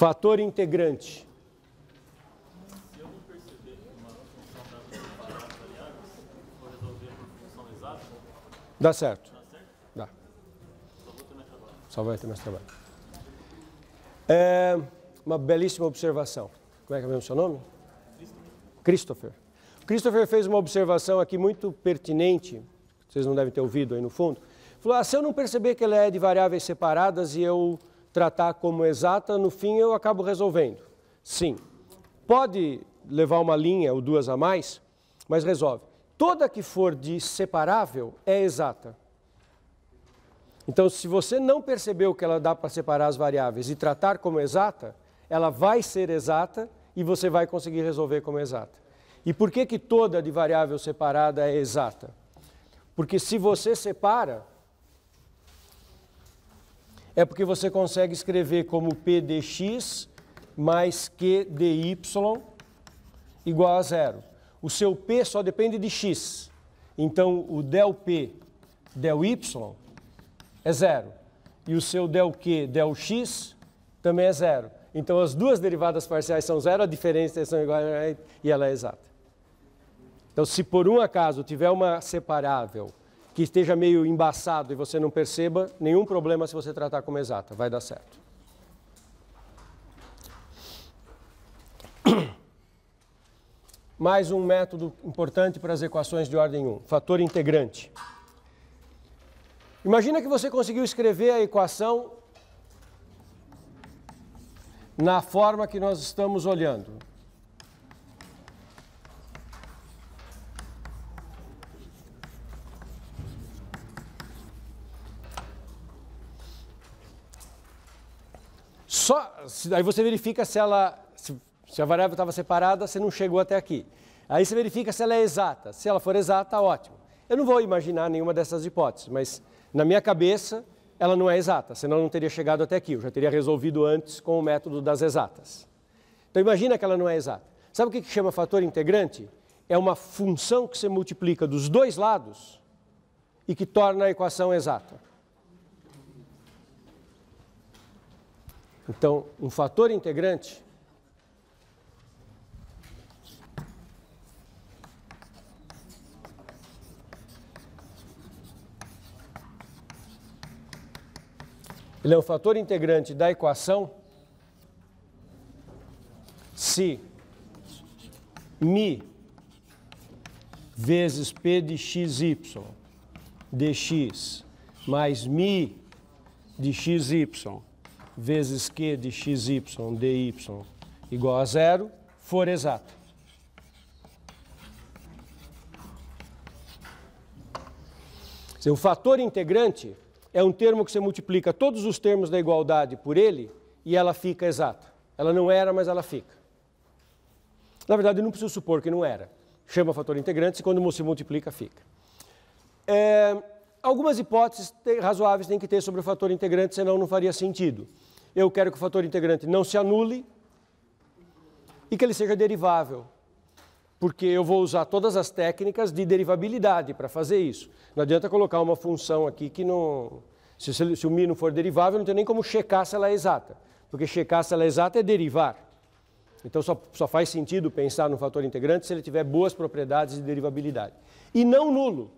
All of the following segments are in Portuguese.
Fator integrante. Se eu não perceber que uma função dá para separar as variáveis, vou resolver por função exata? Dá certo. Dá certo? Dá. Só vou ter mais trabalho. Só vai ter mais trabalho. É uma belíssima observação. Como é que é o seu nome? Christopher. Christopher fez uma observação aqui muito pertinente, vocês não devem ter ouvido aí no fundo. Falou, se eu não perceber que ela é de variáveis separadas e eu tratar como exata, no fim eu acabo resolvendo. Sim, pode levar uma linha ou duas a mais, mas resolve. Toda que for de separável é exata. Então, se você não percebeu que ela dá para separar as variáveis e tratar como exata, ela vai ser exata e você vai conseguir resolver como exata. E por que que toda de variável separada é exata? Porque se você separa, é porque você consegue escrever como P de x mais Q de y igual a zero. O seu P só depende de x. Então, o del P, del y é zero. E o seu del Q, del x também é zero. Então, as duas derivadas parciais são zero, a diferença são iguais e ela é exata. Então, se por um acaso tiver uma separável que esteja meio embaçado e você não perceba, nenhum problema se você tratar como exata, vai dar certo. Mais um método importante para as equações de ordem 1, fator integrante. Imagina que você conseguiu escrever a equação na forma que nós estamos olhando. Aí você verifica se a variável estava separada, você não chegou até aqui. Aí você verifica se ela é exata. Se ela for exata, ótimo. Eu não vou imaginar nenhuma dessas hipóteses, mas na minha cabeça ela não é exata, senão eu não teria chegado até aqui. Eu já teria resolvido antes com o método das exatas. Então imagina que ela não é exata. Sabe o que chama fator integrante? É uma função que você multiplica dos dois lados e que torna a equação exata. Então, um fator integrante ele é um fator integrante da equação se μ vezes P de xy dx mais μ de xy vezes Q de xy dy igual a zero, for exato. O fator integrante é um termo que você multiplica todos os termos da igualdade por ele e ela fica exata. Ela não era, mas ela fica. Na verdade, eu não preciso supor que não era. Chama fator integrante e quando se multiplica, fica. Algumas hipóteses razoáveis tem que ter sobre o fator integrante, senão não faria sentido. Eu quero que o fator integrante não se anule e que ele seja derivável, porque eu vou usar todas as técnicas de derivabilidade para fazer isso. Não adianta colocar uma função aqui que não... Se o μ não for derivável, não tem nem como checar se ela é exata, porque checar se ela é exata é derivar. Então só faz sentido pensar no fator integrante se ele tiver boas propriedades de derivabilidade. E não nulo.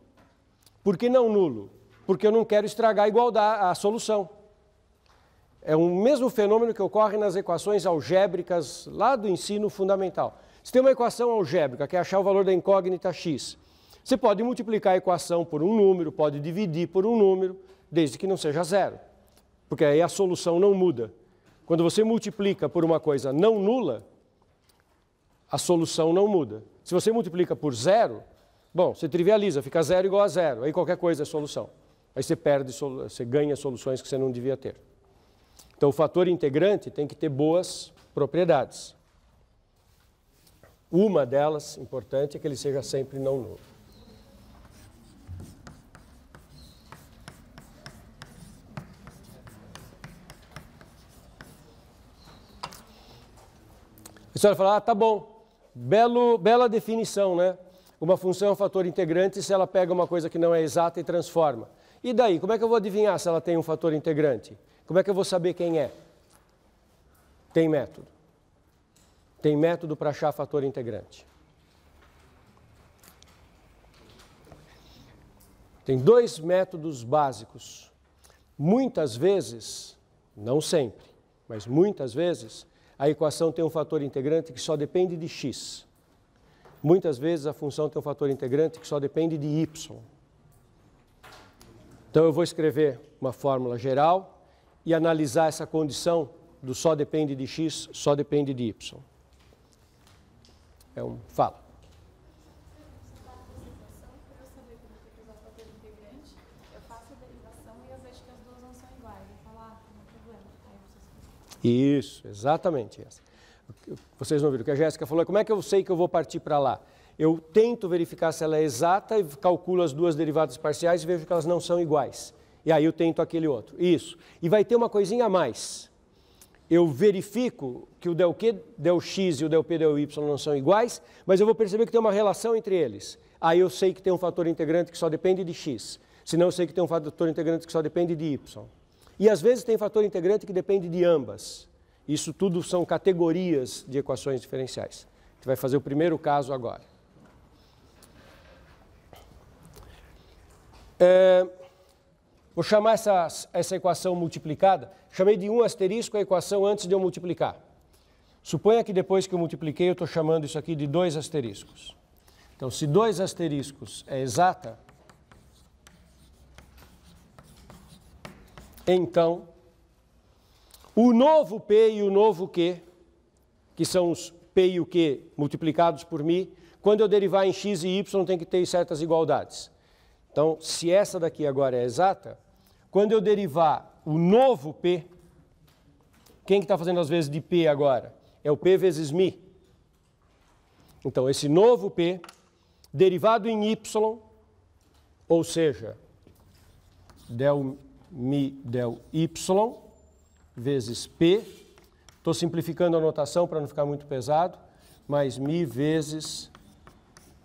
Por que não nulo? Porque eu não quero estragar a igualdade, a solução. É o mesmo fenômeno que ocorre nas equações algébricas lá do ensino fundamental. Se tem uma equação algébrica, que é achar o valor da incógnita x, você pode multiplicar a equação por um número, pode dividir por um número, desde que não seja zero. Porque aí a solução não muda. Quando você multiplica por uma coisa não nula, a solução não muda. Se você multiplica por zero, bom, você trivializa, fica zero igual a zero, aí qualquer coisa é solução. Aí você você ganha soluções que você não devia ter. Então, o fator integrante tem que ter boas propriedades. Uma delas, importante, é que ele seja sempre não nulo. A senhora fala, tá bom, bela definição, né? Uma função é um fator integrante se ela pega uma coisa que não é exata e transforma. E daí, como é que eu vou adivinhar se ela tem um fator integrante? Como é que eu vou saber quem é? Tem método. Tem método para achar fator integrante. Tem dois métodos básicos. Muitas vezes, não sempre, mas muitas vezes, a equação tem um fator integrante que só depende de x. Muitas vezes a função tem um fator integrante que só depende de y. Então eu vou escrever uma fórmula geral e analisar essa condição do só depende de x, só depende de y. Fala. Isso, exatamente essa. Vocês não viram o que a Jéssica falou? Como é que eu sei que eu vou partir para lá? Eu tento verificar se ela é exata e calculo as duas derivadas parciais e vejo que elas não são iguais. E aí eu tento aquele outro. Isso. E vai ter uma coisinha a mais. Eu verifico que o del Q, del X e o del P, del Y não são iguais, mas eu vou perceber que tem uma relação entre eles. Aí eu sei que tem um fator integrante que só depende de X. Senão eu sei que tem um fator integrante que só depende de Y. E às vezes tem fator integrante que depende de ambas. Isso tudo são categorias de equações diferenciais. A gente vai fazer o primeiro caso agora. Vou chamar essa equação multiplicada, chamei de 1 asterisco a equação antes de eu multiplicar. Suponha que depois que eu multipliquei eu estou chamando isso aqui de 2 asteriscos. Então, se 2 asteriscos é exata, então, o novo P e o novo Q, que são os P e o Q multiplicados por μ, quando eu derivar em x e y tem que ter certas igualdades. Então, se essa daqui agora é exata, quando eu derivar o novo P, quem que está fazendo as vezes de P agora? É o P vezes μ. Então, esse novo P, derivado em y, ou seja, del μ del y, vezes P, estou simplificando a notação para não ficar muito pesado, mais μ vezes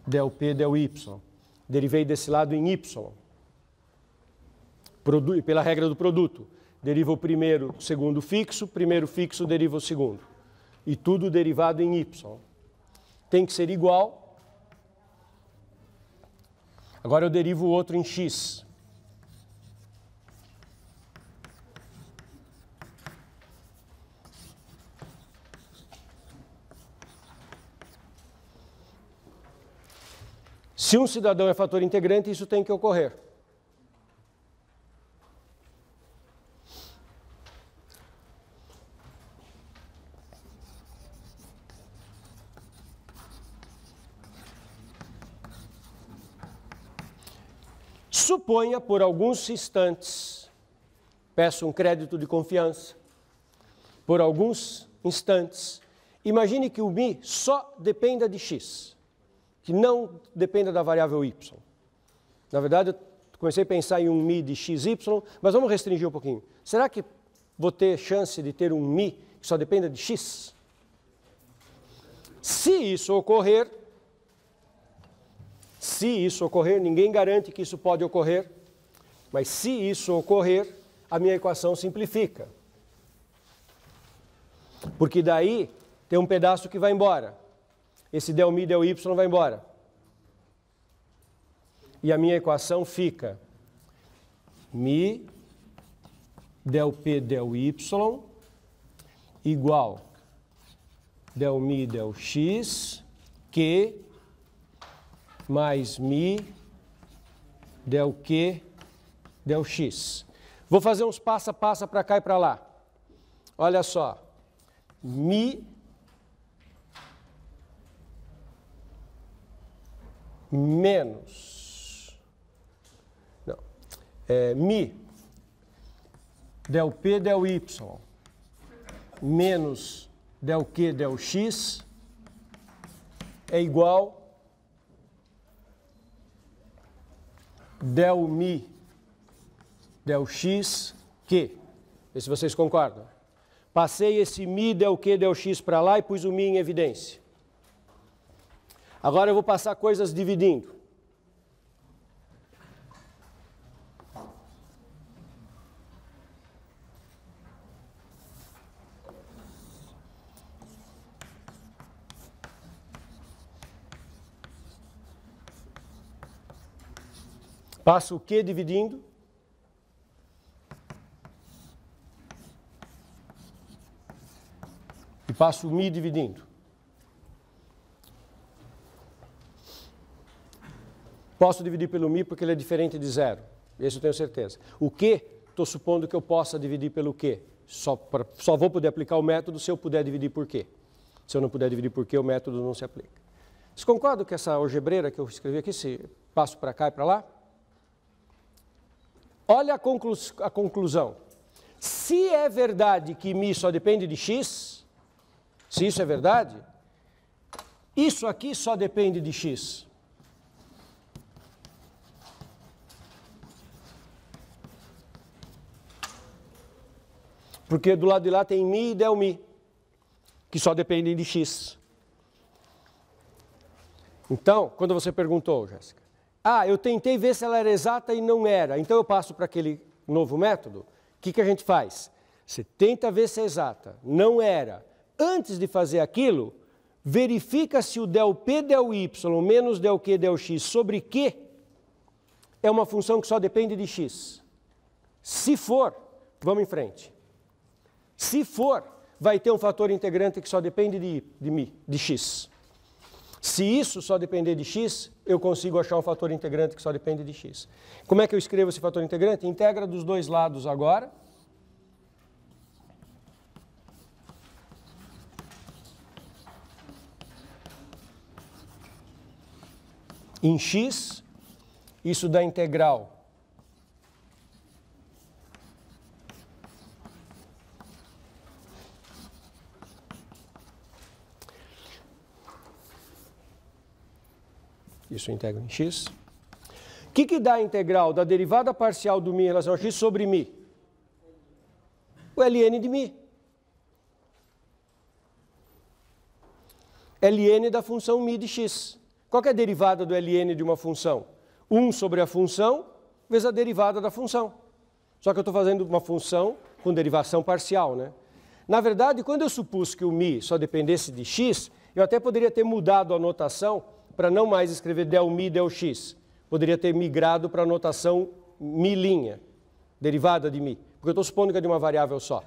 del P del y. Derivei desse lado em y. Pela regra do produto. Deriva o primeiro, o segundo fixo, primeiro fixo deriva o segundo. E tudo derivado em y. Tem que ser igual. Agora eu derivo o outro em x. Se um cidadão é fator integrante, isso tem que ocorrer. Suponha por alguns instantes, peço um crédito de confiança, por alguns instantes, imagine que o μ só dependa de x. Que não dependa da variável y. Na verdade, eu comecei a pensar em um μ de xy, mas vamos restringir um pouquinho. Será que vou ter chance de ter um μ que só dependa de x? Se isso ocorrer, ninguém garante que isso pode ocorrer, mas se isso ocorrer, a minha equação simplifica. Porque daí tem um pedaço que vai embora. Esse del μ del y vai embora. E a minha equação fica μ del P del y igual del μ del x Q mais μ del Q del x. Vou fazer uns passo a passo para cá e para lá. Olha só. μ menos, μ del P del y menos del Q del x é igual del μ del x Q. Vê se vocês concordam. Passei esse μ del Q del x para lá e pus o μ em evidência. Agora eu vou passar coisas dividindo. Passo o Q dividindo. E passo o Mi dividindo. Posso dividir pelo Mi porque ele é diferente de zero. Isso eu tenho certeza. O Q, estou supondo que eu possa dividir pelo Q. Só vou poder aplicar o método se eu puder dividir por Q. Se eu não puder dividir por Q, o método não se aplica. Vocês concordam que essa algebreira que eu escrevi aqui, se passo para cá e para lá? Olha a conclusão. Se é verdade que Mi só depende de X, se isso é verdade, isso aqui só depende de X. Porque do lado de lá tem Mi e del Mi, que só dependem de X. Então, quando você perguntou, Jéssica, eu tentei ver se ela era exata e não era, então eu passo para aquele novo método, o que a gente faz? Você tenta ver se é exata, não era. Antes de fazer aquilo, verifica se o del P del Y menos del Q del X sobre Q é uma função que só depende de X. Se for, vamos em frente. Se for, vai ter um fator integrante que só depende de X. Se isso só depender de X, eu consigo achar um fator integrante que só depende de X. Como é que eu escrevo esse fator integrante? Integra dos dois lados agora. Em X, isso dá integral isso eu integro em X. O que dá a integral da derivada parcial do Mi em relação a X sobre Mi? O ln de Mi. Ln da função Mi de X. Qual que é a derivada do ln de uma função? 1 sobre a função vezes a derivada da função. Só que eu estou fazendo uma função com derivação parcial, né? Na verdade, quando eu supus que o Mi só dependesse de X, eu até poderia ter mudado a notação para não mais escrever del Mi, del X. Poderia ter migrado para a notação Mi', derivada de Mi, porque eu estou supondo que é de uma variável só.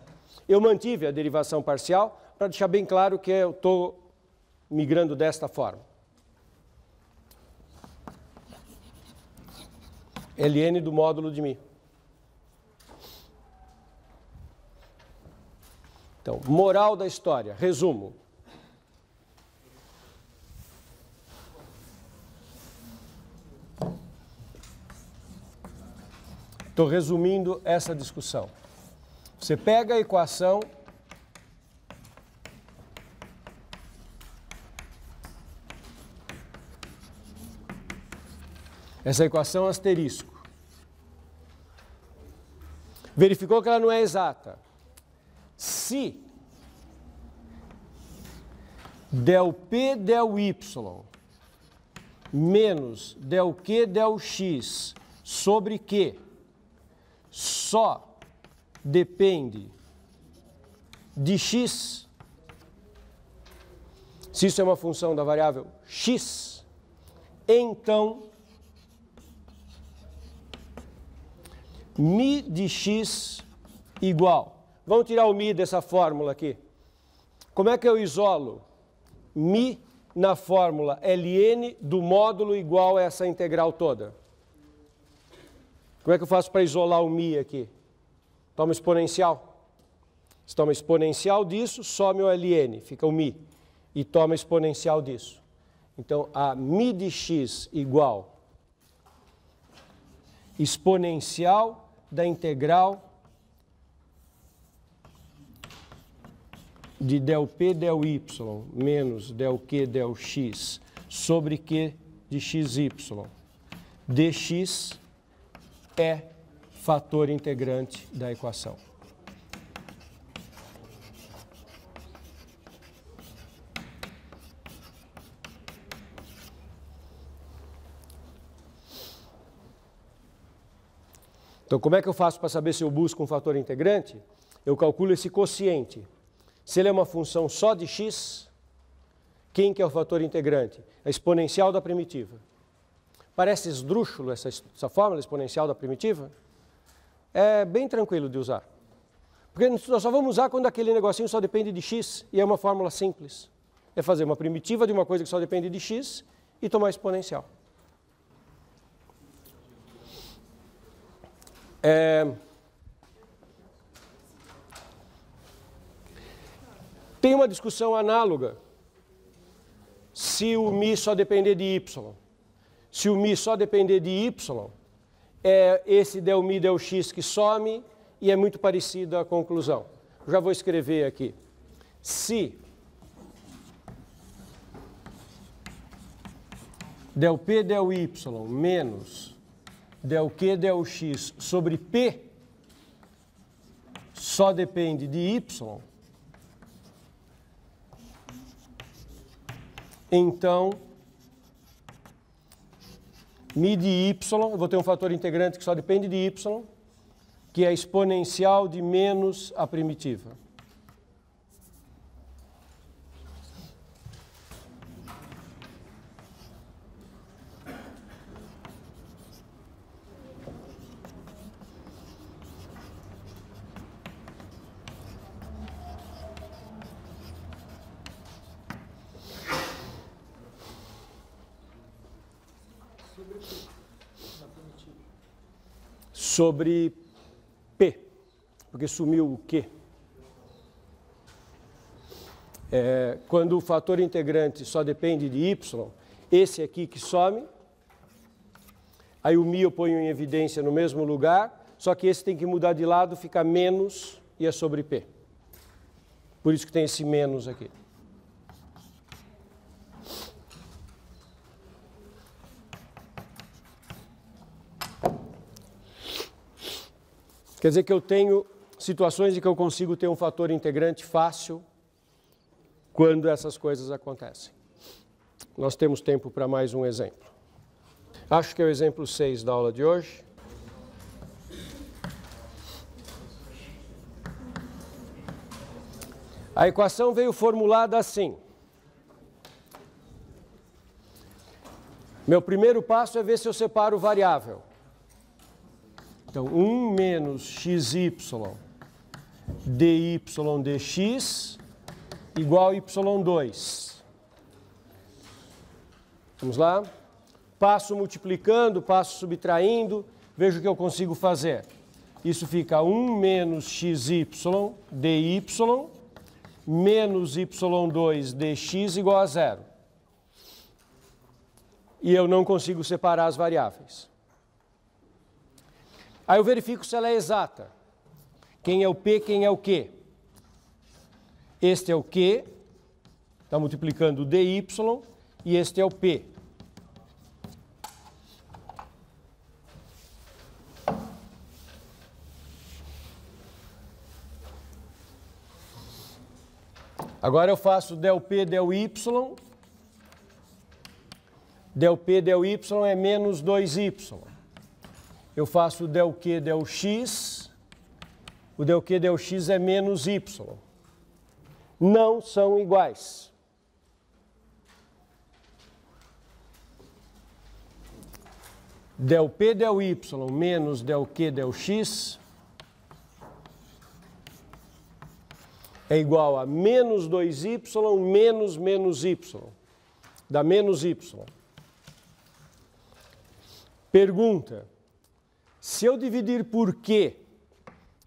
Eu mantive a derivação parcial para deixar bem claro que eu estou migrando desta forma. Ln do módulo de Mi. Então, moral da história, resumo. Estou resumindo essa discussão. Você pega a equação essa equação asterisco. Verificou que ela não é exata. Se del P del Y menos del Q del X sobre Q só depende de X, se isso é uma função da variável X, então Mi de X igual. Vamos tirar o Mi dessa fórmula aqui. Como é que eu isolo Mi na fórmula ln do módulo igual a essa integral toda? Como é que eu faço para isolar o Mi aqui? Toma exponencial. Se toma exponencial disso, some o ln, fica o Mi. E toma exponencial disso. Então, a Mi de x igual exponencial da integral de del P del Y menos del Q del X sobre Q de XY. dx é fator integrante da equação. Então, como é que eu faço para saber se eu busco um fator integrante? Eu calculo esse quociente. Se ele é uma função só de x, quem que é o fator integrante? A exponencial da primitiva. Parece esdrúxulo essa fórmula exponencial da primitiva? É bem tranquilo de usar. Porque nós só vamos usar quando aquele negocinho só depende de x e é uma fórmula simples. É fazer uma primitiva de uma coisa que só depende de x e tomar exponencial. Tem uma discussão análoga se o μ só depender de y. Se o μ só depender de y, é esse del μ del x que some e é muito parecido à conclusão. Já vou escrever aqui. Se del p del y menos del q del x sobre p só depende de y, então μ de y, eu vou ter um fator integrante que só depende de y, que é exponencial de menos a primitiva. Sobre P, porque sumiu o Q. Quando o fator integrante só depende de y, esse aqui que some, aí o μ eu ponho em evidência no mesmo lugar, só que esse tem que mudar de lado, fica menos e é sobre P. Por isso que tem esse menos aqui. Quer dizer que eu tenho situações em que eu consigo ter um fator integrante fácil quando essas coisas acontecem. Nós temos tempo para mais um exemplo. Acho que é o exemplo 6 da aula de hoje. A equação veio formulada assim. Meu primeiro passo é ver se eu separo variável. Então, 1 menos xy dy dx igual a y2. Vamos lá? Passo multiplicando, passo subtraindo, vejo o que eu consigo fazer. Isso fica 1 menos xy dy menos y2 dx igual a 0. E eu não consigo separar as variáveis. Aí eu verifico se ela é exata. Quem é o P, quem é o Q? Este é o Q, está multiplicando o dy, e este é o P. Agora eu faço del P, del y. Del P, del y é menos 2y. Eu faço o del Q, del x. O del Q, del x é menos y. Não são iguais. Del P, del y menos del Q, del x é igual a menos 2y menos menos y. Dá menos y. Pergunta. Se eu dividir por Q,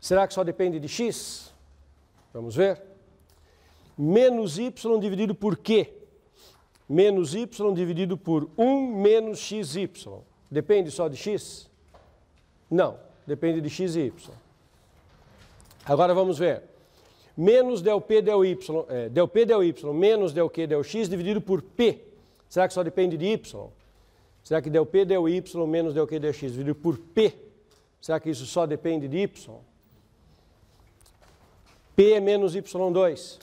será que só depende de x? Vamos ver. Menos y dividido por Q. Menos y dividido por 1 menos xy. Depende só de x? Não, depende de x e y. Agora vamos ver. Menos del P del y, menos del Q del x dividido por P. Será que só depende de y? Será que del P del y menos del Q del x dividido por P? Será que isso só depende de y? P é menos y2.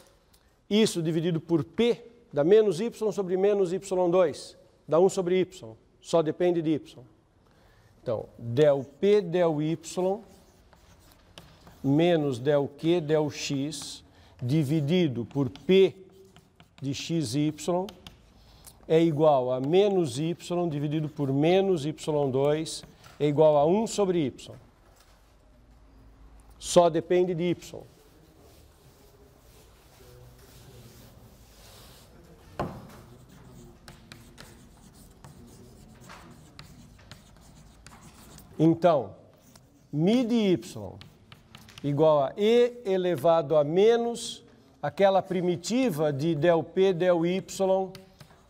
Isso dividido por P dá menos y sobre menos y2. Dá 1 sobre y. Só depende de y. Então, del P del y menos del Q del x dividido por P de xy é igual a menos y dividido por menos y2 é igual a 1 sobre y. Só depende de y. Então, mi de y igual a e elevado a menos aquela primitiva de del p del y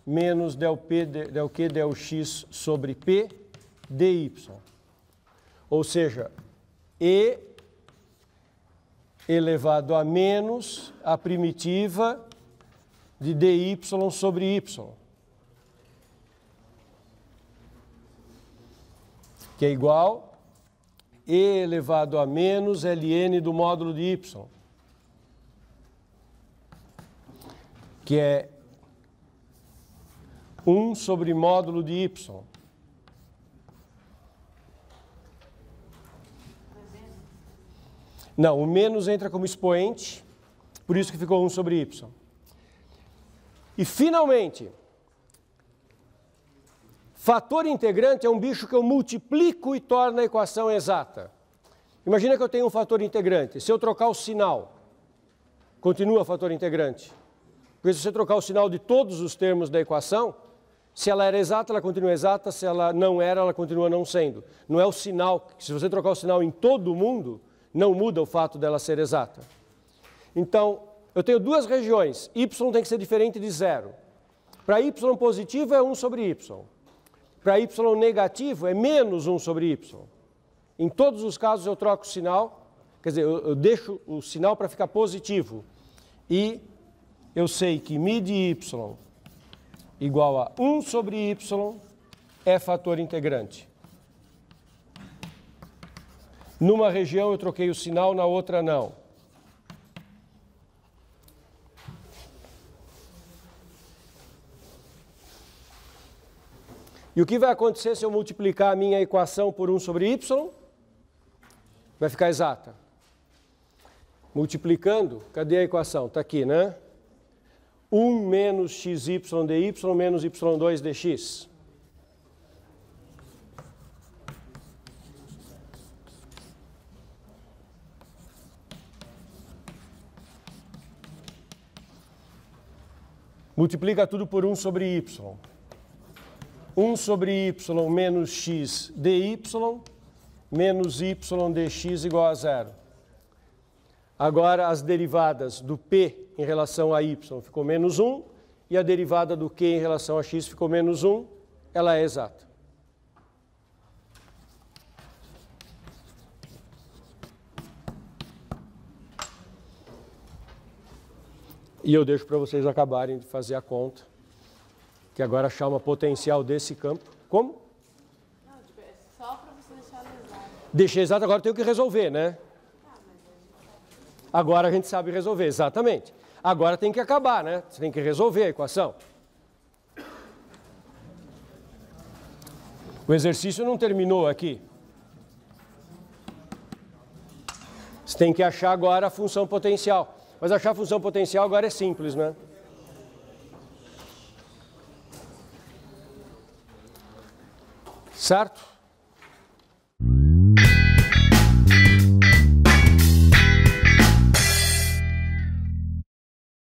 menos del q del x sobre p dy. Ou seja, e elevado a menos a primitiva de dy sobre y, que é igual e elevado a menos ln do módulo de y, que é 1 sobre módulo de y. Não, o menos entra como expoente, por isso que ficou 1 sobre y. E, finalmente, fator integrante é um bicho que eu multiplico e torno a equação exata. Imagina que eu tenho um fator integrante. Se eu trocar o sinal, continua fator integrante. Porque se você trocar o sinal de todos os termos da equação, se ela era exata, ela continua exata. Se ela não era, ela continua não sendo. Não é o sinal. Se você trocar o sinal em todo o mundo, não muda o fato dela ser exata. Então, eu tenho duas regiões. Y tem que ser diferente de zero. Para y positivo é 1 sobre y. Para y negativo é menos 1 sobre y. Em todos os casos eu troco o sinal, quer dizer, eu deixo o sinal para ficar positivo. E eu sei que mi de y igual a 1 sobre y é fator integrante. Numa região eu troquei o sinal, na outra não. E o que vai acontecer se eu multiplicar a minha equação por 1 sobre y? Vai ficar exata. Multiplicando, cadê a equação? Está aqui, né? 1 menos xy dy menos y2 dx. Multiplica tudo por 1 sobre y. 1 sobre y menos x dy menos y dx igual a zero. Agora as derivadas do p em relação a y ficou menos 1 e a derivada do q em relação a x ficou menos 1, ela é exata. E eu deixo para vocês acabarem de fazer a conta, que agora achar uma potencial desse campo. Como? Não, tipo, é só para você deixar exato. Deixei exato, agora eu tenho que resolver, né? Agora a gente sabe resolver, exatamente. Agora tem que acabar, né? Você tem que resolver a equação. O exercício não terminou aqui. Você tem que achar agora a função potencial. Mas achar a função potencial agora é simples, né? Certo?